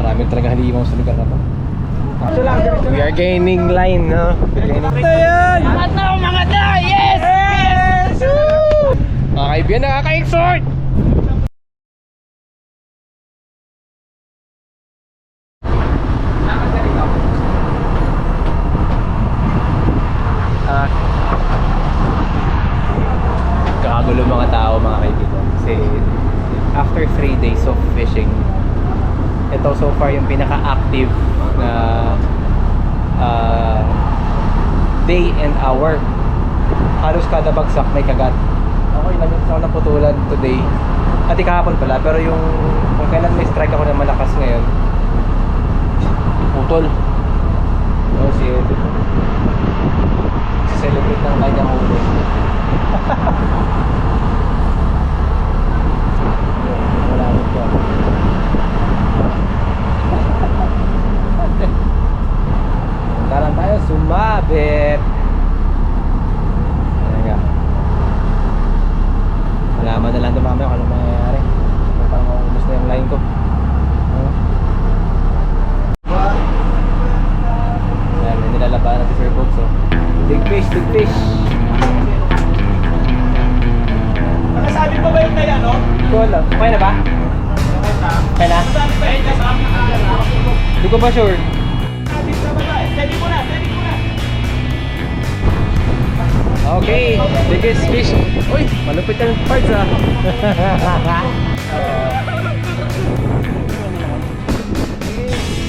Marami talaga halimaw sa lugar na to. We are gaining line, no? Mga ta! Yes! Yes! Mga kaibigan, nakaka-exhort! Kakagulo mga tao, mga kaibigan. Kasi after 3 days of fishing, ito so far yung pinaka-active na day and hour. Halos kada bagsak may kagat. Okay lang yung ako naputulan today at kahapon pala, pero yung kung kailan may strike ako na malakas ngayon, putol. So si Edo celebrate ng kanyang huli. Wala rin ko. Taran tayo, sumabit. Ayan nga. Malaman na lang ito mamaya kung ano mangyayari. Parang maubos na yung line ko. Ayan, may nilalabanan natin Sir Box. Big fish, big fish. Nakasabi pa ba yung kaya, no? Cool. Okay na ba? Okay na? Nakasabi pa yung kaya. Hindi ko pa sure. Steady mo na, steady mo na. Okay, biggest fish. Uy, malupit ang parts ah.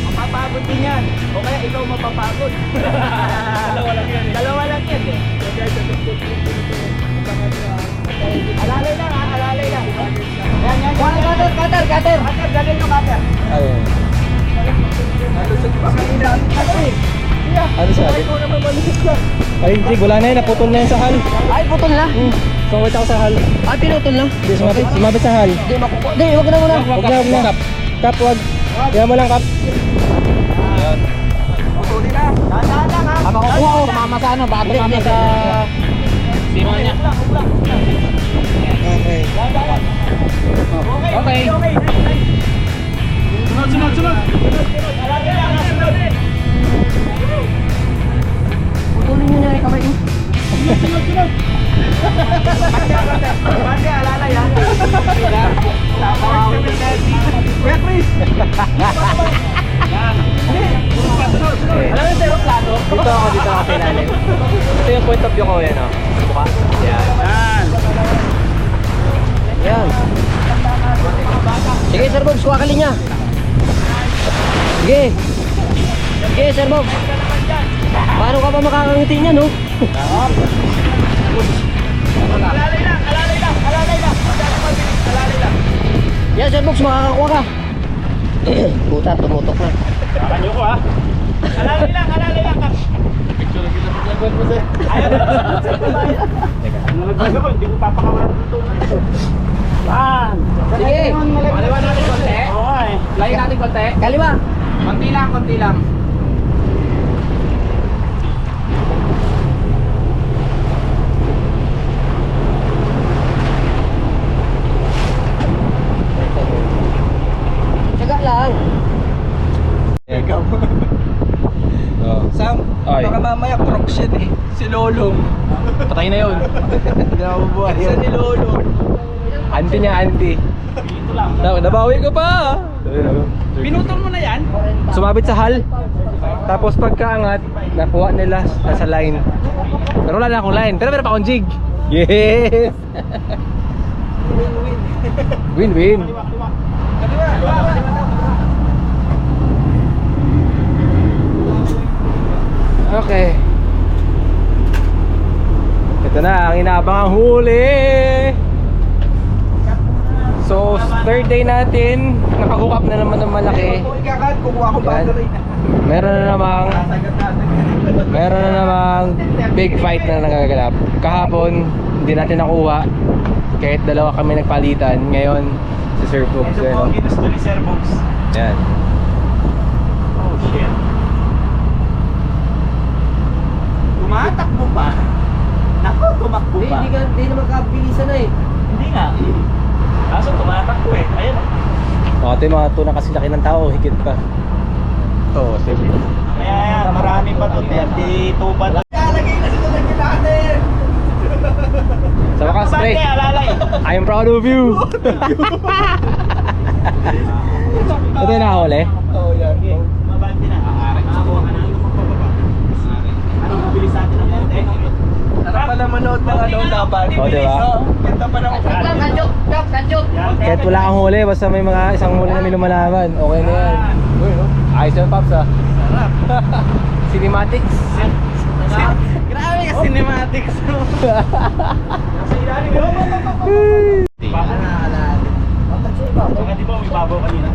Mapapagod din yan. O kaya ikaw mapapagod. Dalawa lang yan eh. Dalawa lang yan eh. Alalay lang ha, alalay lang. Yan, yan. Cutter, cutter, cutter. Cutter, galing yung cutter. Ayun. Nalusot pa kanina. Ano eh? Ano sabi? Ikaw naman malusot ka. Ay, Jig, wala na yun. Naputol na yun sa hal. Ay, putol na. Sumabit ako sa hal. Ay, pinutol na. Hindi, sumabit sa hal. Hindi, makukuha. Hindi, wag na muna. Huwag na, huwag na. Kap, huwag. Kaya mo lang, Kap. Ayan. Putulin na. Dahan lang ha. Makukuha ko. Tumama sa ano. Baka tumama sa sima niya. Okay. Okay. Okay. Sunod, sunod, sunod. Alalay lang ha, sunod. Putulin nyo na yung kamay ko. Sunod, sunod. Bante, alalay ha. Kuya Chris. Alam mo yung aeroplano? Dito ako sa ilalim. Ito yung point of view ko, yan o. Buka. Yan. Yan. Sige, Sir Bob, kuha ka linya. Sige. Sige, Sir Bob. Paano ka pa makakangiti niya, no? Alalay lang, alalay lang, alalay lang. Alalay lang. Yan, Sir Bob, makakakuha ka. Puta, tumutok na. Kakanyo ko ha. Alalay lang, alalay lang. Picture lang kita paglaguan mo sir. Ayaw na. Nalaglag ako, hindi ko papakawalan dito. Yan. Sige. Kaliwa natin konti. Okay. Layo natin konti. Kaliwa. Konti lang, konti lang. Tsaga lang. Ikaw. Oh. Sam, Ay. baka mamaya crocs yan eh. Si Lolong. Patay na yun. Hindi ako buhay. Isa ni Lolong. Auntie niya, auntie. Dito lang. Nabawi ko pa. Pinutol mo na yan? Sumabit sa hal. Tapos pagkaangat, nakuha nila nasa line. Pero wala na akong line. Pero meron pa akong jig. Yes! Win-win. Okay. Ito na ang inaabangang huli. So, third day natin. Nakahook up na naman ng malaki. Kukuha ko battery. Meron na namang big fight na nagaganap. Kahapon, hindi natin nakuha. Kahit dalawa kami nagpalitan. Ngayon, si Sir Books. Ito po, ginusto ni Sir Box. Yan. Oh shit. Tumatakbo pa. Naku, tumakbo pa. Hindi naman kabilisan na eh. Hindi nga. Kaso tumatakbo eh. Ayan. Mga Ito yung mga tunang kasi laki ng tao, higit pa. Oo, siyempre. Kaya marami pa to. 32 pa to. Sa wakas, pre, Alalay. I am proud of you. Ito yung nakahuli? Oo, yan. Mabante na. Makakuha ka na. Ano, mabilis sa atin ang konti? Sarap pala manood ng ano, dapat. Oo, diba? Ganda pa ng Kanchok. Kahit wala kang huli, basta may mga isang huli na may lumalaban. Okay na yan. Ayos yan, Paps, ha? Sarap. Cinematics. Grabe ka cinematics. Nasa ilalim yun. Baka na alalim. Baka di ba may babaw kanina?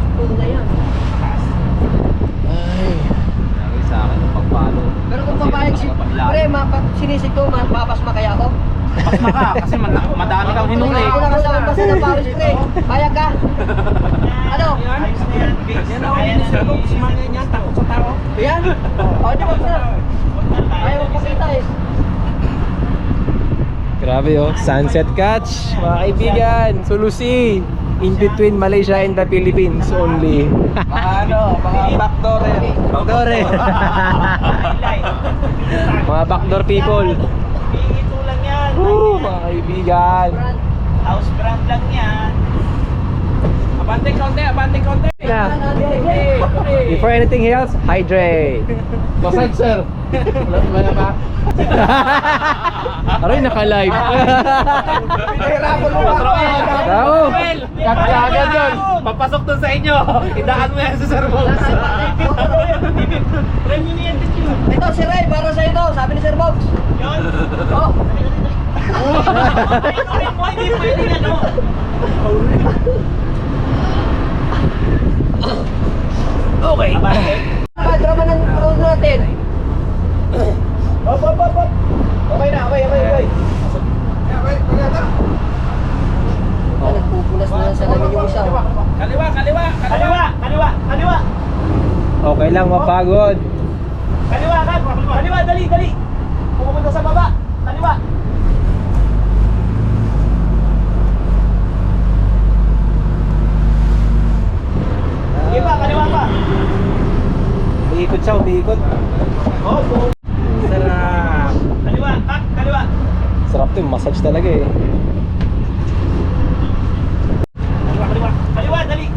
Ay, lagi sa akin ang pagpalo. Pero kung papayag si pre, sinisig ko, mapapasma kaya ako? Pasma ka kasi madami kang hinuli. Ako nakasama basta ng pawis pre. Payag ka? Ano? Ayos na yan. Yan ako yun sa book. Sumangin yan. Takot sa tao. Yan? O, di ba sir? Ayaw mo pakita eh. Grabe oh, sunset catch, mga kaibigan, Sulusi. In between Malaysia and the Philippines only. Mga backdoor yan. Backdoor eh. Mga backdoor people. Ito lang yan. Woo, mga kaibigan. House brand lang yan. Abante konti, abante konti. Na. Before anything else, hydrate. Basag sir. Wala ba? Aray, naka-live. Hirapan mo ba? Tao. Kagad yun. Papasok doon sa inyo. Idaan mo yan sa Sir Box. Premium yan din yun. Ito si Ray, para sa ito, sabi ni Sir Box. Yun. Oh. Hindi pwede ano. Okay. Drama ng road natin. Hop. Okay na, okay. Nagpupunas na sa namin yung isa. Kaliwa. Okay lang, mapagod. Kaliwa, dali. Pupunta sa baba. Kaliwa. Sige pa, kaliwa pa. Umiikot siya, umiikot. Oh, sarap. Kaliwa. Sarap to, massage talaga eh. Kaliwa, dali.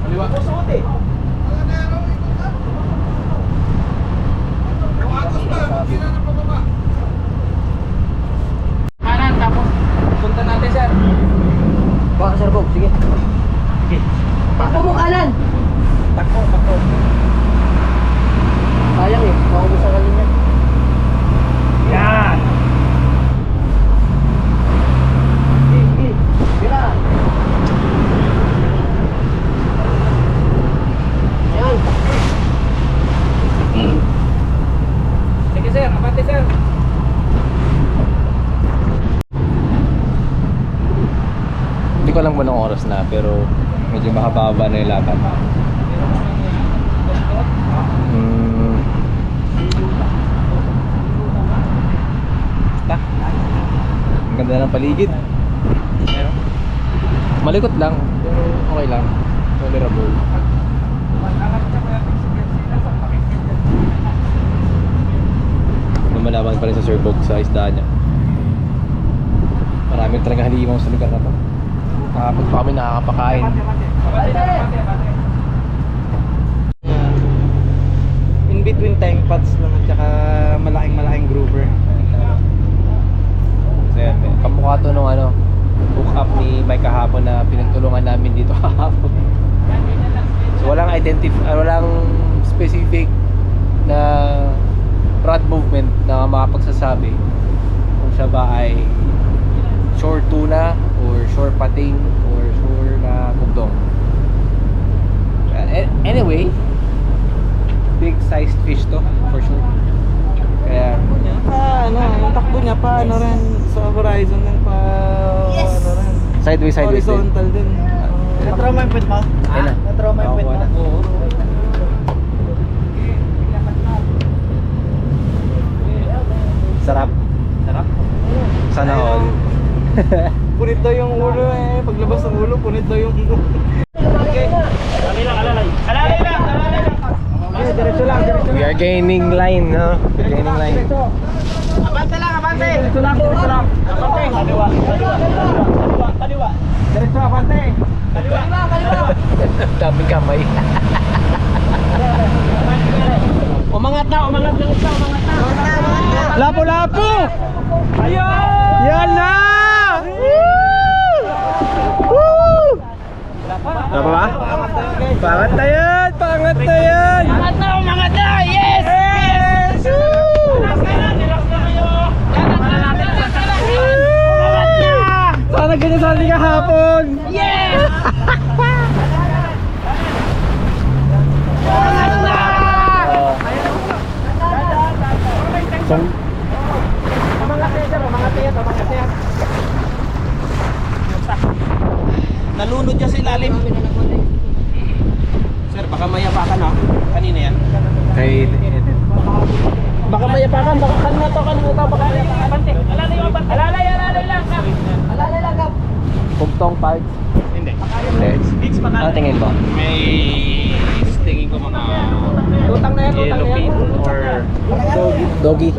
Kaliwa. Suot eh. Kanan, tapos punta natin, sir. Baka Sir Box, sige. Takbo mo kanan. Takbo. Sayang eh, maubos ang kalinya. Yan. Sige. Tira. Yan. Sige, sir. Abante, sir. Hindi ko alam kung anong oras na, pero medyo mahaba na yung lakad. Ang ganda ng paligid. Malikot lang, pero okay lang. Tolerable. Lumalaban pa rin sa Sir Bog sa isda niya. Marami talaga halimaw sa lugar na to. Kapag pa kami nakakapakain. In between time pads lang at saka malaking groover. So yan, kamukha to nung hook up ni Mike kahapon na pinagtulungan namin dito kahapon. So walang specific na rod movement na makapagsasabi kung siya ba ay shore tuna or shore pating or shore na kugdong. Anyway, big sized fish to for sure. Kaya Yung takbo niya pa rin sa horizon din pa rin. sideways din. Horizontal din. Natrauma yung pwede mo? Ayun na. Natrauma yung pwede na? Oo. Sarap. Sana all. Punit daw yung ulo eh. Paglabas ng ulo, punit daw yung ulo. Okay. Bargaining line, no? Bargaining line. Abante lang, abante. Diretso lang, diretso lang. Abante. Kaliwa, kaliwa, kaliwa, kaliwa. Diretso, abante. Kaliwa, kaliwa. Daming kamay. Umangat na, umangat na, umangat na. Lapo-lapo! Ayun! Yan na! Woo! Ano pa ba? Pangat na yan! Pangat na yan! Umangat na, umangat na! Yes! Yes! Relax na lang, relax na kayo. Umangat na! Sana ganyan sa ating kahapon! Yes! Umangat na! Umangat na yan, umangat na yan, umangat na yan. Nalunod niya sa ilalim. Sir, baka mayapakan ha. Kanina yan. Kay... Baka mayapakan, baka kanina to, baka mayapakan. Abante, alalay yung abante. Alalay lang, kap. Alalay lang, kap. Pugtong parts. Hindi. Legs. Gigs pa Ano tingin mo? May tingin ko mga utang na yan, utang na yan. Or doggy.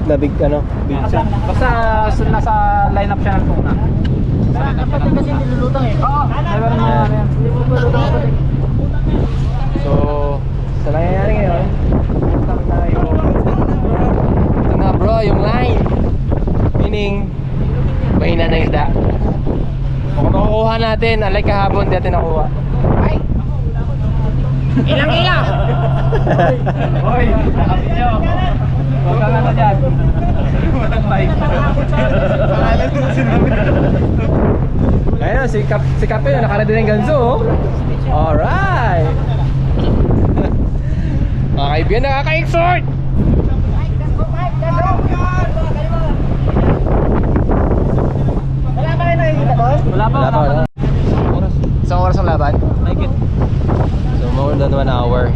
Nabig ano? Big siya. Basta nasa lineup siya ng tuna. Kapatid kasi nilulutang eh. Oo, never na yan. Nilulutang kapatid. So, sa nangyayari ngayon, putang tayo. Ito nga bro, yung line. Meaning, mahina na isda. Kung makukuha natin, alay kahapon, di natin nakuha. Ay! Ilang! Hoy, nakapit nyo. Huwag kang ano dyan. Pangalan mo sinabi. Ayun, si Kape, nakaredy ng ganso. Oh. Alright! Mga kaibigan, nakaka-exhort! Wala ba kayo nakikita ko? Wala pa. Wala. Isang oras ang laban? Nakikit. So, more than 1 hour.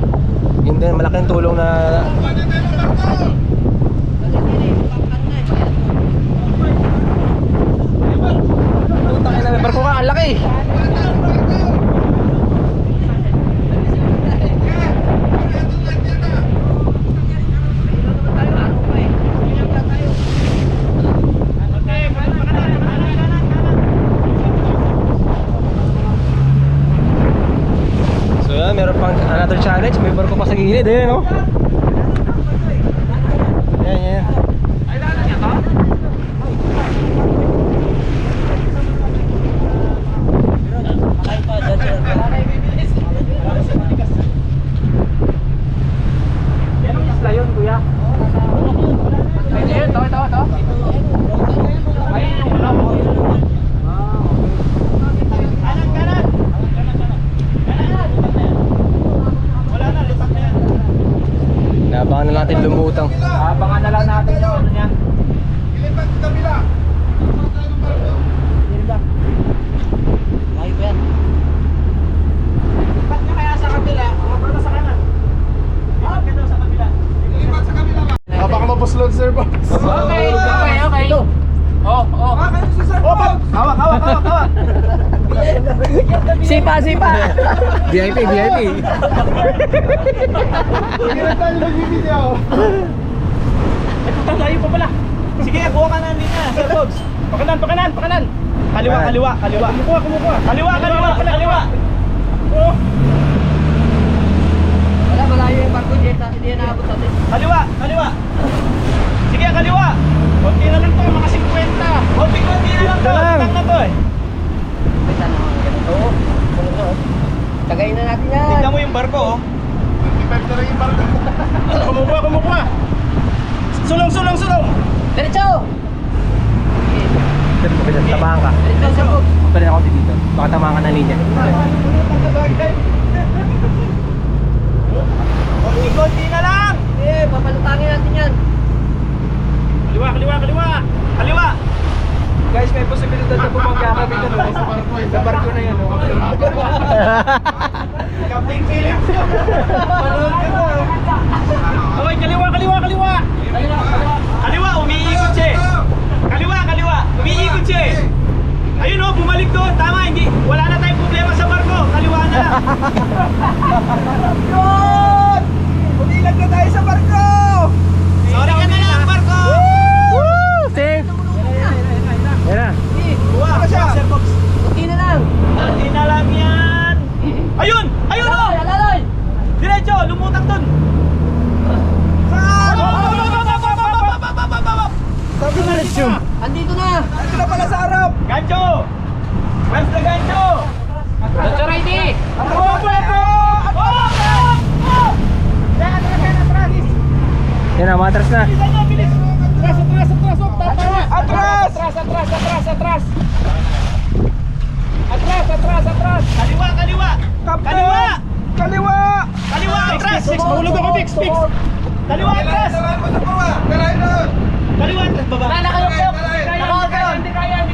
Yun din, malaking tulong na... Putang ina, may barko ka, ang laki! So yan, meron pang another challenge. May barko pa sa gilid eh, no? Yan. Ay, lalan niya to? Anong isla yun, kuya? Ay, ito. Ay, yung ulam. Kanan! Wala na, lipat na yan. Naabangan na natin lumutang. Abangan na lang natin yung ano niya. Ilipat sa kabila. Layo ba yan? Ilipat niya kaya sa kabila. Mababa sa kanan. Ilipat ka daw sa kabila. Ilipat sa kabila ba? Baka mabuslod, sir, boss. Okay. Oh. Hawak. Sipa! VIP. Hindi na tayo nag-video. Ito tayo pa pala. Sige, kuha ka na niya, Sir Bogs. Pakanan. Kaliwa. Kumukuha. Kaliwa. Oh. Wala, malayo yung barko dyan. Hindi yan naabot sa atin. Kaliwa. Sige, kaliwa. Konti na lang to, mga 50. Konti na lang to. Utang na to eh. May sana mga ganito. Tagayin na natin yan. Tignan mo yung barko oh. 25 na rin yung barko. Kumukuha. Sulong. Diretso! Tamaan ka. Diretso, Sir Bob. Pwede ako dito. Baka tamaan ka ng linya. Konti na lang. Papalutangin natin yan. Kaliwa. Guys, may posibilidad na bumangga kami dito sa barko na yan. Captain Phillips. Okay, kaliwa. Kaliwa, umiikot siya. Kaliwa. Umiikot siya. Ayun oh, bumalik doon. Tama, wala na tayong problema sa barko. Kaliwa na lang. Yun! Umilag na tayo sa Diretso. Andito na. Ito na pala sa harap! Gancho! Where's the gancho? Diretso ready. Ako! Yan na, matras na. Atras! Kaliwa! Atras! Mahulog ako, Fix! Kaliwa, atras! Kaliwa, atras, baba! Hindi kaya!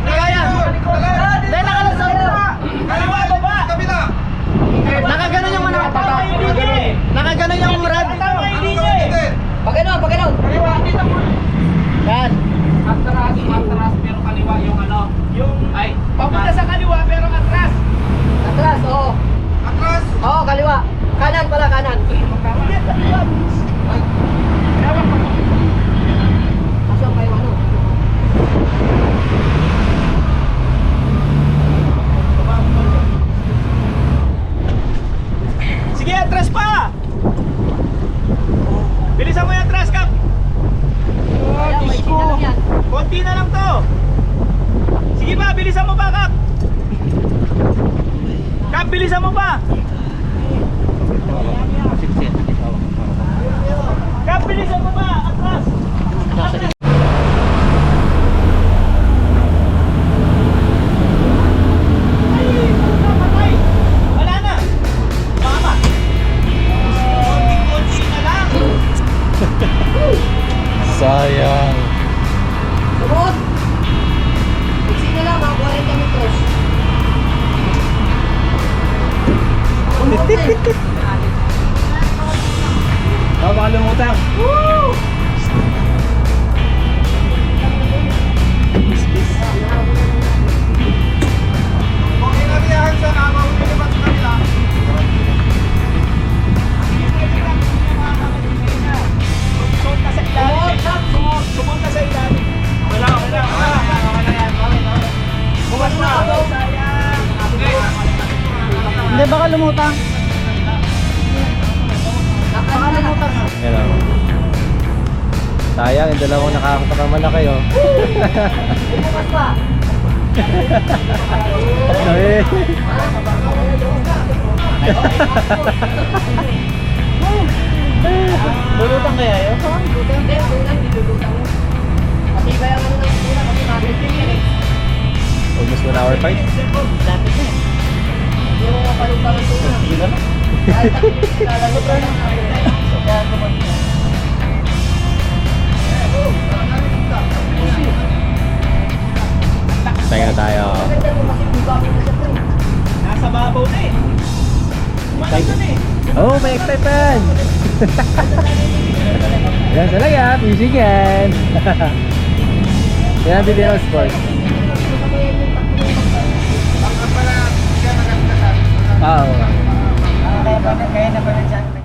Kaliwa, baba! Nakaganon yung ano. Nakaganon yung rad. Tama hindi niya eh! Pagano. Kaliwa, dito mo! Yan. Atras, pero kaliwa yung ano? Ay, papunta sa kaliwa, pero atras! Atras, oo. Oo, kaliwa. Kanan pala, kanan. Ulit, kaliwa! Asok kayo ano. Sige, atras pa! Bilisan mo yung atras, Kap! Kaya may sina lang yan. Konti na lang to! Sige pa, bilisan mo pa, Kap! Kap, bilisan mo pa! Kap, bilisan mo pa! Atras! Ay, patay! Wala na! Mama! Konti-konti na lang! Sayang. Sumunod. Sina lang, mga 40 metros. Oh, baka lumutang. Okay na riyahan sa nakahuli naman sa kanila. Sumunod ka sa ilalim. Sumunod ka sa ilalim. Wala. Bukas na ako. Sayang. Hindi, baka lumutang. Baka lumutang. Yan o. Sayang, yung dalawang nakakatakang malaki oh. Bukas pa. Eh. Lulutang kaya yun? Hindi, hindi lulutang mo. Kasi iba yung ano ng tuna kasi natin yan eh. Almost 1 hour fight. Lapit na eh. Hindi mo mapalutang ng tuna. Kahit ang pinagkalagot na lang. Kaya kumagin na. Tayo na tayo. Maganda mo kasi bubabot na siya pre. Nasa babaw na eh. Kumain na eh. Oh, may excitement! Yan talaga, fishing yan! Yan natin din ang sport. Oo. Kaya na ba dyan?